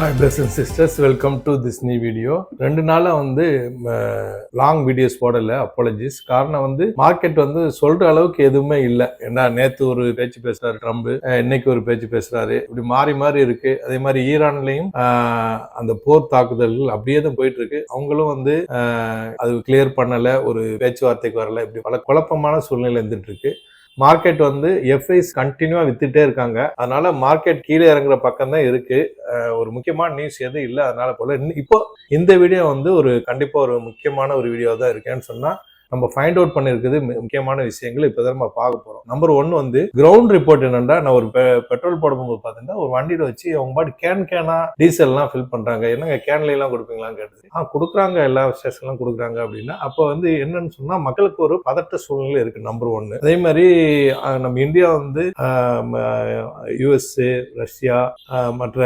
Hi brothers and sisters, welcome to this new video. 2 நாளா long videos போடல, apologies. காரணம் market சொல்ற அளவுக்கு எதுவுமே இல்லை. ஏன்னா நேத்து ஒரு பேச்சு பேசுறாரு ட்ரம்ப், இன்னைக்கு ஒரு பேச்சு பேசுறாரு, இப்படி மாறி மாறி இருக்கு. அதே மாதிரி ஈரான்லயும் அந்த போர் தாக்குதல்கள் அப்படியே தான் போயிட்டு இருக்கு. அவங்களும் அது கிளியர் பண்ணல, ஒரு பேச்சுவார்த்தைக்கு வரல, இப்படி பல குழப்பமான சூழ்நிலை இருந்துட்டு இருக்கு. மார்க்கெட் எஃப்ஐஸ் கண்டினியூவா வித்துட்டே இருக்காங்க. அதனால மார்க்கெட் கீழே இறங்குற பக்கம் தான் இருக்கு. ஒரு முக்கியமான நியூஸ் எதுவும் இல்லை. அதனால போல இப்போ இந்த வீடியோ ஒரு கண்டிப்பா ஒரு முக்கியமான ஒரு வீடியோ தான் இருக்கேன்னு சொன்னா நம்ம ஃபைண்ட் அவுட் பண்ணிருக்குது முக்கியமான விஷயங்கள் இப்பதான் நம்ம பார்க்க போறோம். நம்பர் 1 கிரவுண்ட் ரிப்போர்ட் என்னன்னா, நான் ஒரு பெட்ரோல் போடும்போது பாத்தீங்கன்னா ஒரு வண்டியில வச்சு அவங்க பாட்டு கேனா டீசல் எல்லாம் ஃபில் பண்றாங்க. என்னங்க கேன்ல எல்லாம் கொடுப்பீங்களான்னு கேட்டது. கொடுக்குறாங்க, எல்லா ஸ்டேஷன்லாம் கொடுக்குறாங்க அப்படின்னா அப்ப என்னன்னு சொன்னா மக்களுக்கு ஒரு பதட்ட சூழ்நிலை இருக்கு. நம்பர் 1. அதே மாதிரி நம்ம இந்தியா யுஎஸ்ஏ, ரஷ்யா, மற்ற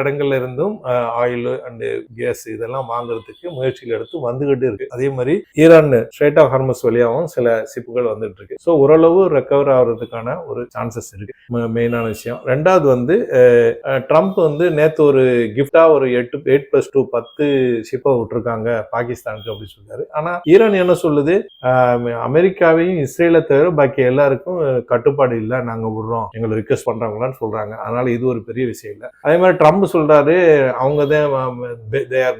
இடங்கள்ல இருந்தும் ஆயில் அண்ட் கேஸ் இதெல்லாம் வாங்குறதுக்கு முயற்சிகள் எடுத்து வந்துகிட்டு இருக்கு. அதே மாதிரி ஈரான் ஸ்ட்ரைட் ஆஃப் ஹார்மஸ் வழியாகவும் சில சிப்புகள் வந்துட்டு இருக்கு. ஸோ ஓரளவு ரெக்கவர் ஆகிறதுக்கான ஒரு சான்சஸ் இருக்கு. மெயினான விஷயம். 2வது ட்ரம்ப் நேத்து ஒரு கிஃப்டா ஒரு 8+2 10 ஷிப்பை விட்டுருக்காங்க பாகிஸ்தானுக்கு அப்படின்னு சொல்றாரு. ஆனா ஈரான் என்ன சொல்லுது, அமெரிக்காவையும் இஸ்ரேலை தவிர பாக்கி எல்லாருக்கும் கட்டுப்பாடு இல்லை, நாங்க விடுறோம், எங்களை ரிக்வெஸ்ட் பண்றாங்களான்னு சொல்றாங்க. அதனால இது ஒரு பெரிய விஷயம் இல்லை. அதே மாதிரி ட்ரம்ப் சொல்றாரு, அவங்க தான்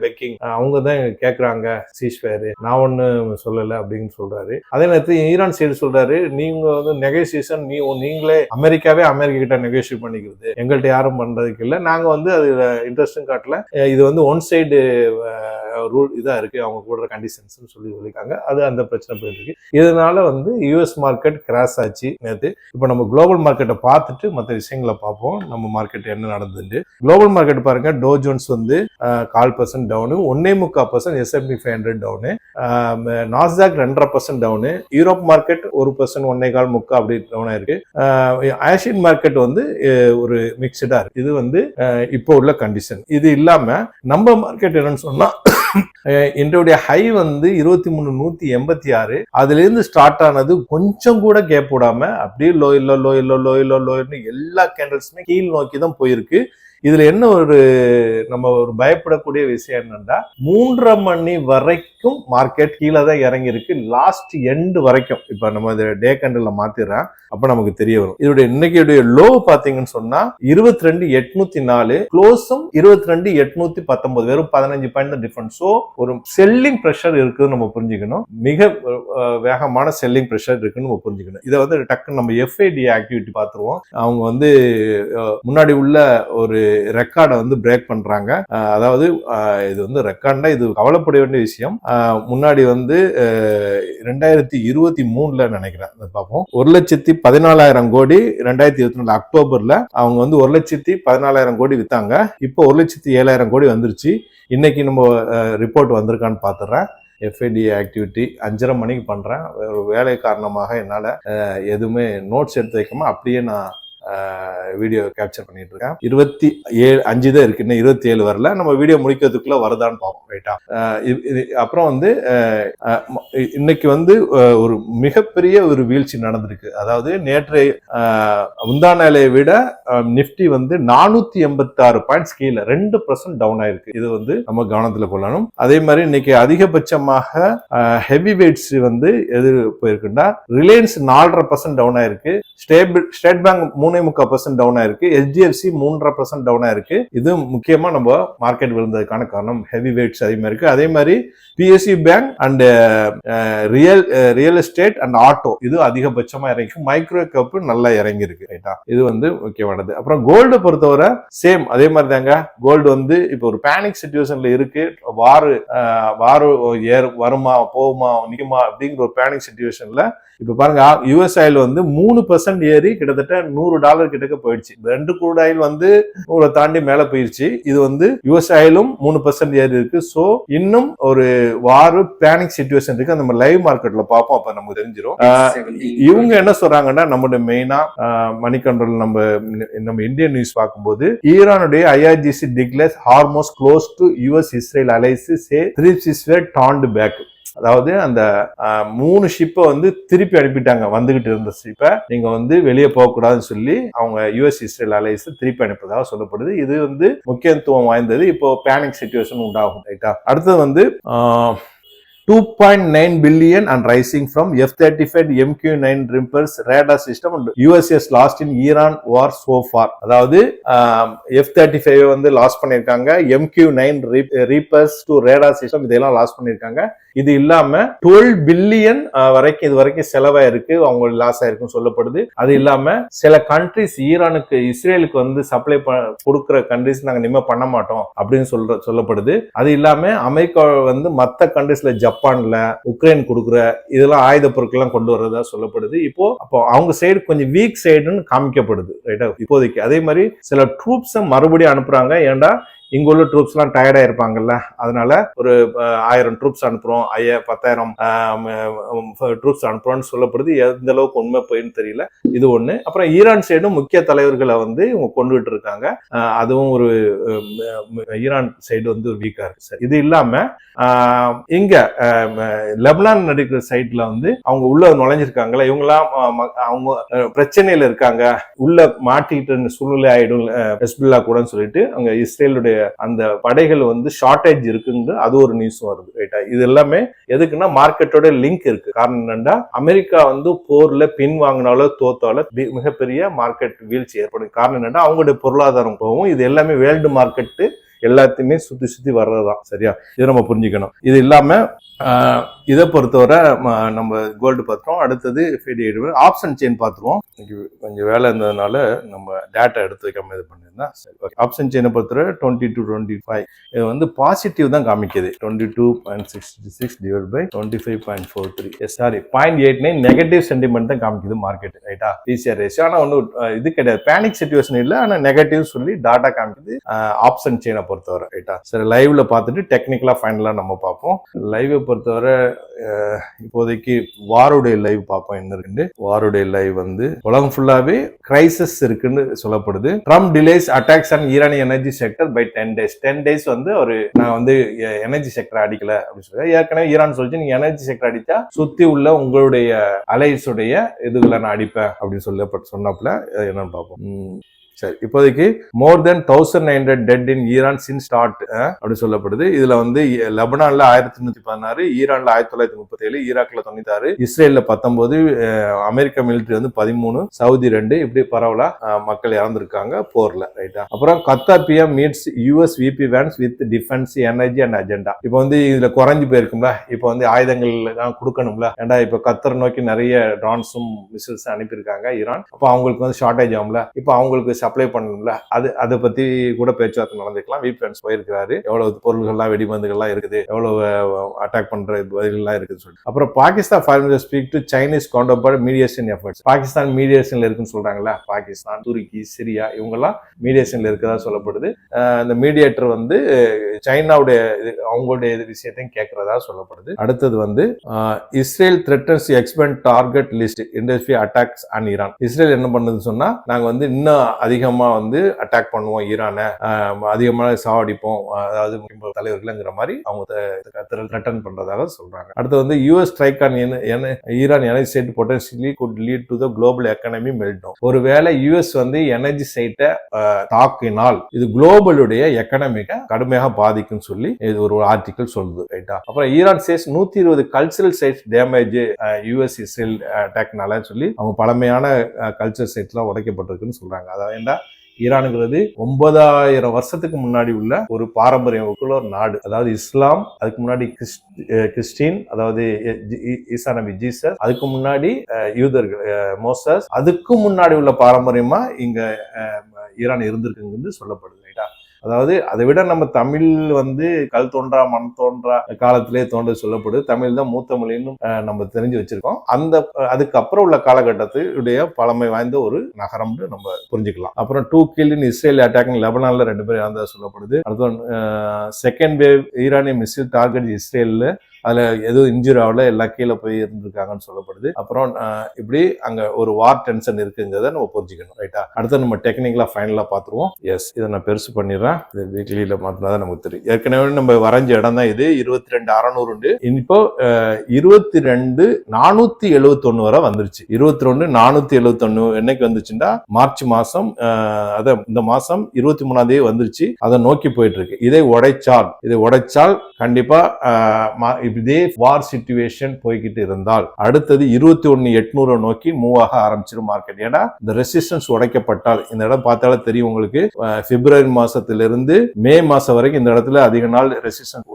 பெக்கிங், அவங்க தான் கேட்கறாங்க சீஸ்ஃபயர், நான் ஒண்ணு சொல்லல அப்படின்னு சொல்றாரு. அதே நேரத்தில் ஈரான் சைடு சொல்றாரு, நீங்க நெகோசியேஷன் நீங்களே அமெரிக்கா கிட்ட நெகோசியேட் பண்ணிக்கிறது, எங்கள்கிட்ட யாரும் பண்றதுக்கு இல்லை, நாங்க அது இன்ட்ரெஸ்டும் காட்டல, இது ஒன் சைடு ரூல் இதா இருக்கு, அவங்க போடுற கண்டிஷன்ஸ் சொல்லியிருக்காங்க. அது அந்த பிரச்சனை போயிட்டு இருக்கு. இதனால யூஎஸ் மார்க்கெட் கிராஷ் ஆச்சு நேற்று. இப்போ நம்ம குளோபல் மார்க்கெட்டை பார்த்துட்டு மற்ற விஷயங்களை பார்ப்போம். நம்ம மார்க்கெட் என்ன நடந்தது. குளோபல் மார்க்கெட் பாருங்க, Dow Jones 0.25% down, 1.25% S&P 500 down, Nasdaq 2.5% down, Europe market 1%, 1.25 அப்படி டவுன் ஆயிருக்கு. ஆசியன் மார்க்கெட் ஒரு மிக்சடா இருக்கு. இது இப்போ உள்ள கண்டிஷன். இது இல்லாம நம்ம மார்க்கெட் என்னன்னு சொன்னா, இன்றைய ஹை 23,186, அதுல இருந்து ஸ்டார்ட் ஆனது கொஞ்சம் கூட கேப் விடாம அப்படியே லோ எல்லா கேண்டல்ஸுமே கீழ் நோக்கி தான் போயிருக்கு. இதுல என்ன நம்ம பயப்படக்கூடிய விஷயம் என்னன்னா, 3:30 மணி வரைக்கும் மார்க்கெட் கீழே தான் இறங்கி இருக்கு, லாஸ்ட் எண்ட் வரைக்கும். இப்ப நம்ம டே கேண்டல்ல மாத்திடுறோம், அப்ப நமக்கு தெரிய வரும். இதோட இன்னைக்கு லோ பாத்தீங்கன்னு சொன்னா 22,804, க்ளோஸும் 22,819, வெறும் 15 பாயிண்ட் தான் டிஃபரன்ஸ். ஸோ ஒரு செல்லிங் ப்ரெஷர் இருக்குன்னு நம்ம புரிஞ்சுக்கணும். மிக வேகமான செல்லிங் ப்ரெஷர் இருக்குன்னு நம்ம புரிஞ்சுக்கணும். இதை டக்குன்னு நம்ம எஃப்ஐடி ஆக்டிவிட்டி பார்த்துருவோம். அவங்க முன்னாடி உள்ள ஒரு ரெக்கார்டை பிரேக் பண்றாங்க. அதாவது இது ரெக்கார்ட்னா இது கவலைப்பட வேண்டிய விஷயம். முன்னாடி 2023 நினைக்கிறேன் பார்ப்போம், 1,14,000 கோடி 2024 அக்டோபர்ல அவங்க 1,14,000 கோடி வித்தாங்க. இப்போ 1,07,000 கோடி வந்துருச்சு. இன்னைக்கு நம்ம ரிப்போர்ட் வந்திருக்கான்னு பாத்துறேன். எஃப்ஐடி ஆக்டிவிட்டி 5:30 மணிக்கு பண்றேன். வேலை காரணமாக என்னால எதுவுமே நோட்ஸ் எடுத்து வைக்காம அப்படியே நான் வீடியோ கேப்சர் பண்ணிட்டு இருக்கேன். 27 தான் இருக்கு, இன்னும் 27 வரல. நம்ம வீடியோ முடிக்கிறதுக்குள்ள வருதான்னு பார்ப்போம். ரைட்டா? அப்புறம் இன்னைக்கு ஒரு மிகப்பெரிய ஒரு வீழ்ச்சி நடந்திருக்கு. அதாவது நேற்று முந்தாநாளை விட நிப்டி 486 பாயிண்ட்ஸ் கீழே 2% டவுன் ஆயிருக்கு. இது நம்ம கவனத்துல கொள்ளணும். அதே மாதிரி இன்னைக்கு அதிகபட்சமாக ஹெவி வெயிட்ஸ் எது போயிருக்குன்னா, ரிலையன்ஸ் 4.5% டவுன் ஆயிருக்கு, ஸ்டேட் பேங்க் 3.25% டவுன் ஆயிருக்கு, HDFC 3.5% டவுன் ஆயிருக்கு. இது முக்கியமா நம்ம மார்க்கெட் விழுந்ததுக்கான காரணம் ஹெவி வெயிட்ஸ் அதிகமா இருக்கு. அதே மாதிரி PSU bank and real estate and auto இது அதிகபட்சமா இறங்கி, மைக்ரோ கேப் நல்லா இறங்கி இருக்கு. ரைட்டா? இது முக்கியமானது. அப்புறம் கோல்டு பொறுத்தவரை சேம் அதே மாதிரி தாங்க. கோல்டு இப்போ ஒரு பேனிக் சிச்சுவேஷன்ல இருக்கு. வாரு வருமா போகுமா நிக்குமா அப்படிங்கிற ஒரு பேனிக் சிச்சுவேஷன்ல இப்ப பாருங்க, யுஎஸ் ஆயில் 3% ஏறி கிட்டத்தட்ட $100 கிட்டக்க போயிடுச்சு. 2 crude ஆயில் 100 தாண்டி மேல போயிருச்சு. இது யுஎஸ் ஆயிலும் 3% ஏறி இருக்கு. சோ இன்னும் ஒரு வாரு பேனிக் சிச்சுவேஷன் இருக்கு. நம்ம லைவ் மார்க்கெட்ல பார்ப்போம், அப்ப நமக்கு தெரிஞ்சிடும். இவங்க என்ன சொல்றாங்கன்னா, நம்மளுடைய மெயினா மணி கண்ட்ரோல் நம்ம இந்தியன் நியூஸ் பார்க்கும்போது, ஈரானுடைய IRGC declares Hormuz close to US Israel allies say troops were turned back. அதாவது அந்த 3 ஷிப்பை வந்து திருப்பி அனுப்பிட்டாங்க. வந்துகிட்டு இருந்த ஷிப்பை நீங்க வந்து வெளியே போகக்கூடாதுன்னு சொல்லி அவங்க யுஎஸ் இஸ்ரேல் அலைஸ் திருப்பி அனுப்பதாக சொல்லப்படுது. இது வந்து முக்கியத்துவம் வாய்ந்தது. இப்போ பேனிக் சிச்சுவேஷன் உண்டாகும். ரைட்டா? அடுத்தது வந்து 2.9 billion and rising from F-35 MQ-9 Reapers radar system and USS lost in Iran war so far. அதாவது F-35 வந்து லாஸ் பண்ணிருக்காங்க, MQ-9 Reapers to radar system இதெல்லாம் லாஸ் பண்ணிருக்காங்க. இது இல்லாம 12 பில்லியன் வரைக்கும் இது வரைக்கும் செலவாயிருக்கு, அவங்களுக்கு லாஸ் ஆயிருக்குன்னு சொல்லப்படுது. அது இல்லாம சில கண்ட்ரிஸ் ஈரானுக்கு இஸ்ரேலுக்கு வந்து சப்ளை கொடுக்குற கண்ட்ரிஸ் நாங்க இனிமே பண்ண மாட்டோம் அப்படின்னு சொல்லப்படுது. அது இல்லாம அமெரிக்கா வந்து மற்ற கண்ட்ரிஸ்ல ஜப்பான்ல உக்ரைன் கொடுக்குற இதெல்லாம் ஆயுத பொருட்கள் கொண்டு வர்றதா சொல்லப்படுது. அப்போ அவங்க சைடு கொஞ்சம் வீக் சைடுன்னு காமிக்கப்படுது. ரைட்டா? இப்போதைக்கு அதே மாதிரி சில ட்ரூப்ஸ் மறுபடியும் அனுப்புறாங்க. ஏன்டா இங்க உள்ள ட்ரூப்ஸ் எல்லாம் டயர்டா இருப்பாங்கல்ல, அதனால ஒரு 1000 ட்ரூப்ஸ் அனுப்புறோம், 10,000 ட்ரூப்ஸ் அனுப்புறோம்னு சொல்லப்படுது. எந்த அளவுக்கு உண்மை போயின்னு தெரியல. இது ஒண்ணு. அப்புறம் ஈரான் சைடும் முக்கிய தலைவர்களை வந்து இவங்க கொண்டுகிட்டு இருக்காங்க. அதுவும் ஒரு ஈரான் சைடு வந்து வீக்கா இருக்கு. சார் இது இல்லாம இங்க லெபனான் நடிக்கிற சைட்ல வந்து அவங்க உள்ள நுழைஞ்சிருக்காங்களா, இவங்கெல்லாம் அவங்க பிரச்சனையில இருக்காங்க, உள்ள மாட்டிக்கிட்டு சூழ்நிலை ஆயிடும் ஹெஸ்புல்லா கூட சொல்லிட்டு அங்க இஸ்ரேலுடைய அந்த படைகள் வந்து ஷார்டேஜ் இருக்குன்னு அது ஒரு நியூஸ் வருது. ரைட்டா? இது எல்லாமே எதுக்குன்னா மார்க்கெட்டோட லிங்க் இருக்கு. காரணம் என்னன்னா அமெரிக்கா வந்து போர்ல பின் வாங்கினாலோ தோத்தாலோ மிகப்பெரிய மார்க்கெட் வீழ்ச்சி ஏற்படும். காரணம் என்னன்னா அவங்களுடைய பொருளாதாரம் போகும். இது எல்லாமே வேர்ல்டு மார்க்கெட்டு எல்லாத்தையுமே சுத்தி வர்றதுதான். சரியா? இதை நம்ம புரிஞ்சுக்கணும். இது இல்லாம இதை பொறுத்தவரை நம்ம கோல்டு பார்த்தோம். அடுத்தது ஆப்ஷன் செயின் பார்த்துருவோம். கொஞ்சம் வேலை இருந்ததுனால நம்ம டேட்டா எடுத்து வைக்காம இது பண்ணிருந்தேன். ஆப்ஷன் செயினை பொறுத்தவரை 20 to 25 இது வந்து பாசிட்டிவ் தான் காமிக்குது. 22.66 divide by 25.43 sorry 0.89 negative sentiment தான் காமிக்குது மார்க்கெட். ரைட்டா? PCR ratio. ஆனா ஒன்றும் இது கிடையாது, பேனிக் சிச்சுவேஷன் இல்லை, ஆனா நெகட்டிவ் சொல்லி டாட்டா காமிக்குது ஆப்ஷன் செயினை பொறுத்தவரை. ரைட்டா? சரி, லைவ்ல பார்த்துட்டு டெக்னிக்கலா ஃபைனலா நம்ம பார்ப்போம். லைவ் பொறுத்தவரை இப்போதைக்கு வாருடைய லைவ் பார்ப்போம். என்ன இருக்கு வாருடைய லைவ் வந்து உலகம் ஃபுல்லாவே கிரைசிஸ் இருக்குன்னு சொல்லப்படுது. Trump delays attacks on Iranian energy sector by 10 days. 10 days வந்து ஒரு நான் வந்து எனர்ஜி செக்டர் அடிக்கல அப்படின்னு சொல்லி ஏற்கனவே ஈரான் சொல்லிச்சு, நீங்க எனர்ஜி செக்டர் அடிச்சா சுத்தி உள்ள உங்களுடைய அலைஸுடைய இதுகளை நான் அடிப்பேன் அப்படின்னு சொன்னப்பல என்னன்னு பார்ப்போம். சரி, இப்போதைக்கு more than 1900 dead in Iran since start அப்படி சொல்லப்படுது. இதுல வந்து லெபனான்ல 1316, ஈரான்ல 1937, ஈராக்ல 96, இஸ்ரேல்ல 19, அமெரிக்க மிலிட்டரி வந்து 13, சவுதி 2, இப்படி பரவலா மக்கள் இறந்திருக்காங்க போர்ல. ரைட்டா? அப்புறம் Qatar PM meets US VP Vance with defence energy and agenda. இப்போ வந்து இதுல குறைஞ்சு போயிருக்கும்ல, இப்போ வந்து ஆயுதங்கள் தான் கொடுக்கணும்ல. ஏண்டா இப்போ கத்தர் நோக்கி நிறைய ட்ரான்ஸும் மிசில்ஸ் அனுப்பியிருக்காங்க ஈரான். அப்போ அவங்களுக்கு வந்து ஷார்டேஜ் ஆகும்ல, இப்போ அவங்களுக்கு அப்ளை பண்ணணும்ல, அதை பத்தி கூட பேச்சுவார்த்தை நடந்துக்கலாம். வீப்ரன்ஸ் போயிருக்காரு, எவ்வளவு பொருள்கள்லாம் வெடிமருந்துகள்லாம் இருக்குது, எவ்வளவு அட்டாக் பண்ற பதிலாம் இருக்குன்னு சொல்லிட்டு. அப்புறம் Pakistan foreign speak to Chinese counterpart mediation efforts. Pakistan மீடியேஷன்ல இருக்குன்னு சொல்றாங்களா, பாகிஸ்தான், துருக்கி, சிரியா இவங்கெல்லாம் மீடியேஷன்ல இருக்கதா சொல்லப்படுது. இந்த மீடியேட்டர் வந்து சைனாவுடைய அவங்களுடைய விஷயத்தையும் கேட்கறதா சொல்லப்படுது. அடுத்தது வந்து Israel threatens expand target list industry attacks on Iran. Israel என்ன பண்ணுதுன்னு சொன்னா, நாங்க வந்து இன்னும் அதிகமா வந்து அட்டாக் பண்ணுவோம், ஈரானை அதிகமாக சாவடிப்போம், அதாவது தலைவர்கள்ங்கிற மாதிரி அவங்க த்ரெட்டன் பண்றதாக சொல்றாங்க. அடுத்து வந்து US strike on Iran energy side potentially could lead to the global economy meltdown. ஒருவேளை யூஎஸ் வந்து எனர்ஜி சைட்டை தாக்கினால் இது குளோபலுடைய எக்கனாமிக்கை கடுமையாக பாதிக்கும் சொல்லி இது ஒரு ஆர்டிகல் சொல்லுது. ரைட்டா? அப்புறம் Iran says 120 cultural sites damage US Israel அட்டாக்னால சொல்லி அவங்க பழமையான கல்ச்சரல் சைட்ஸ்லாம் உடைக்கப்பட்டிருக்குன்னு சொல்றாங்க. அதாவது ஈரானுங்கிறது 9000 வருஷத்துக்கு முன்னாடி உள்ள ஒரு பாரம்பரியம் உள்ள ஒரு நாடு. அதாவது இஸ்லாம், அதுக்கு முன்னாடி கிறிஸ்டின், அதாவது ஈசா நபி ஜீசஸ், அதுக்கு முன்னாடி யூதர்கள் மோசஸ், அதுக்கு முன்னாடி உள்ள பாரம்பரியமா இங்க ஈரான் இருந்திருக்குன்னு சொல்லப்படுது. ரைட்டா? அதாவது அதை விட நம்ம தமிழ் வந்து கல் தோன்றா மண் தோன்றா காலத்திலே தோன்ற சொல்லப்படுது. தமிழ் தான் மூத்த மொழின்னு நம்ம தெரிஞ்சு வச்சிருக்கோம். அதுக்கப்புறம் உள்ள காலகட்டத்துடைய பழமை வாய்ந்த ஒரு நகரம்னு நம்ம புரிஞ்சுக்கலாம். அப்புறம் 2 killed in இஸ்ரேல் அட்டாக் லெபனான்ல 2 பேர் இறந்ததா சொல்லப்படுது. அடுத்து செகண்ட் வேவ் ஈரானிய மிசைல் டார்கெட் இஸ்ரேல்ல அதுல எதுவும் இன்ஜுரி ஆகல, எல்லாம் கீழே போய் இருந்திருக்காங்கன்னு சொல்லப்படுது. அப்புறம் இப்படி அங்க ஒரு வார் டென்ஷன் இருக்குங்கிறத நம்ம புரிஞ்சுக்கணும். ரைட்டா, அடுத்து நம்ம டெக்னிக்கலா ஃபைனலா பாத்துருவோம். எஸ், இதை நான் பெருசு பண்ணிடுறேன். இது வீக்லியில மாத்தினாதான் நமக்கு தெரியும். ஏற்கனவே நம்ம வரைஞ்ச இடம் தான் இது. 22,600 இப்போ 22,471 வரை வந்துருச்சு. 22,471 என்னைக்கு வந்துச்சுன்னா மார்ச் மாசம், இந்த மாசம் 23ஆம் தேதி வந்துருச்சு. அதை நோக்கி போயிட்டு இருக்கு. இதை உடைச்சால் கண்டிப்பா இதே வார் சிச்சுவேஷன் போய்கிட்டு இருந்தால் அடுத்தது 21,800 நோக்கி மூவ் ஆக ஆரம்பிச்சிடும் மார்க்கெட். ஏன்னா இந்த ரெசிஸ்டன்ஸ் உடைக்கப்பட்டால், இந்த இடம் பார்த்தாலே தெரியும் உங்களுக்கு, பிப்ரவரி மாசத்திலிருந்து மே மாசம் வரைக்கும் இந்த இடத்துல அதிக நாள் ரெசிஸ்டன்ஸ்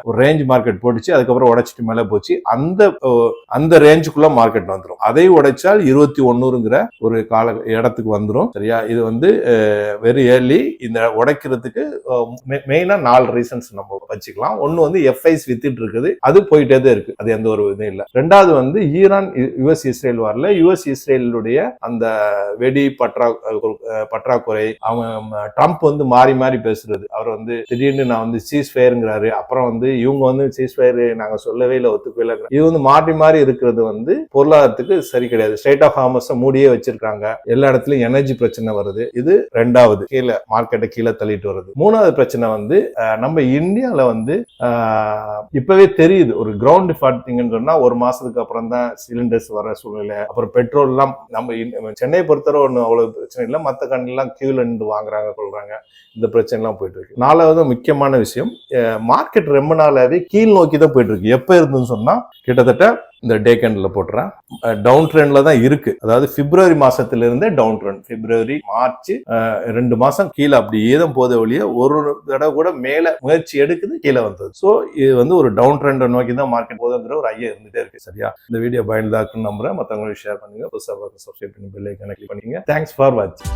ஒரு ரேஞ்ச் மார்க்கெட் போட்டுச்சு. அதுக்கப்புறம் உடைச்சிட்டு மேல போச்சு. அந்த ரேஞ்சுக்குள்ள மார்க்கெட் வந்துடும். அதை உடைச்சால் 21ங்கிற ஒரு கால இடத்துக்கு வந்துடும். சரியா, இது வெரி ஏர்லி. இந்த உடைக்கிறதுக்கு மெயினா 4 ரீசன்ஸ் நம்ம வச்சுக்கலாம். ஒன்னு எஃப்ஐஸ் வித்துட்டு இருக்குது, அது போயிட்டே தான் இருக்கு, அது எந்த ஒரு இதுவும் இல்ல. ரெண்டாவது ஈரான் யுஎஸ் இஸ்ரேல் வார்ல யுஎஸ் இஸ்ரேலுடைய அந்த வெடி பற்றாக்குறை, அவங்க ட்ரம்ப் மாறி மாறி பேசுறது. அவர் திடீர்னு நான் சீஸ் ஃபயர்ங்கிறாரு, அப்புறம் இவங்க சீஸ் ஃபயர் நாங்க சொல்லவே இல்லை, ஒத்துக்கவே இல்லை. இது மாறி மாறி இருக்கிறது பொருளாதாரத்துக்கு சரி கிடையாது. ஸ்ட்ரெய்ட் ஆஃப் ஹார்மஸ் மூடியே வச்சிருக்காங்க. எல்லா இடத்துலயும் எனர்ஜி பிரச்சனை வருது. இது ரெண்டாவது, கீழே மார்க்கெட்டை கீழே தள்ளிட்டு வருது. மூணாவது பிரச்சனை நம்ம இந்தியால இப்பவே தெரியுது. ஒரு கிரவுண்ட் பார்த்தீங்கன்னு சொன்னா ஒரு மாசத்துக்கு அப்புறம் தான் சிலிண்டர்ஸ் வர சூழ்நிலை. அப்புறம் பெட்ரோல் எல்லாம் நம்ம சென்னை பொறுத்தவரை ஒன்றும் அவ்வளவு பிரச்சனை இல்லை. மற்ற கண்ட்ரி எல்லாம் கியூல நின்று வாங்குறாங்க, கொள்றாங்க. இந்த பிரச்சனை எல்லாம் போயிட்டு இருக்கு. நாலாவது முக்கியமான விஷயம், மார்க்கெட் ரொம்ப நாளாவே கீழ் நோக்கி தான் போயிட்டு இருக்கு. எப்ப இருந்துன்னு சொன்னா கிட்டத்தட்ட இந்த டே கேண்டில் போட்டுறேன், டவுன் ட்ரெண்ட்ல தான் இருக்கு. அதாவது பிப்ரவரி மாசத்திலிருந்தே டவுன் ட்ரெண்ட். பிப்ரவரி மார்ச் 2 மாசம் கீழே அப்படியே தான் போத வழியே ஒரு தடவை கூட மேல முயற்சி எடுக்குது, கீழே வந்தது. ஸோ இது ஒரு டவுன் ட்ரெண்டை நோக்கி தான் மார்க்கெட் போதுங்கிற ஒரு ஐயா இருந்துட்டே இருக்கு. சரியா, இந்த வீடியோ பயனுள்ளதாக்குன்னு நம்புறேன். மற்றவங்களுக்கு ஷேர் பண்ணுங்க, புதுசாக சப்ஸ்கிரைப் பண்ணி பெல் ஐகானை கிளிக் பண்ணுங்க. தேங்க்ஸ் ஃபார் வாட்சிங்.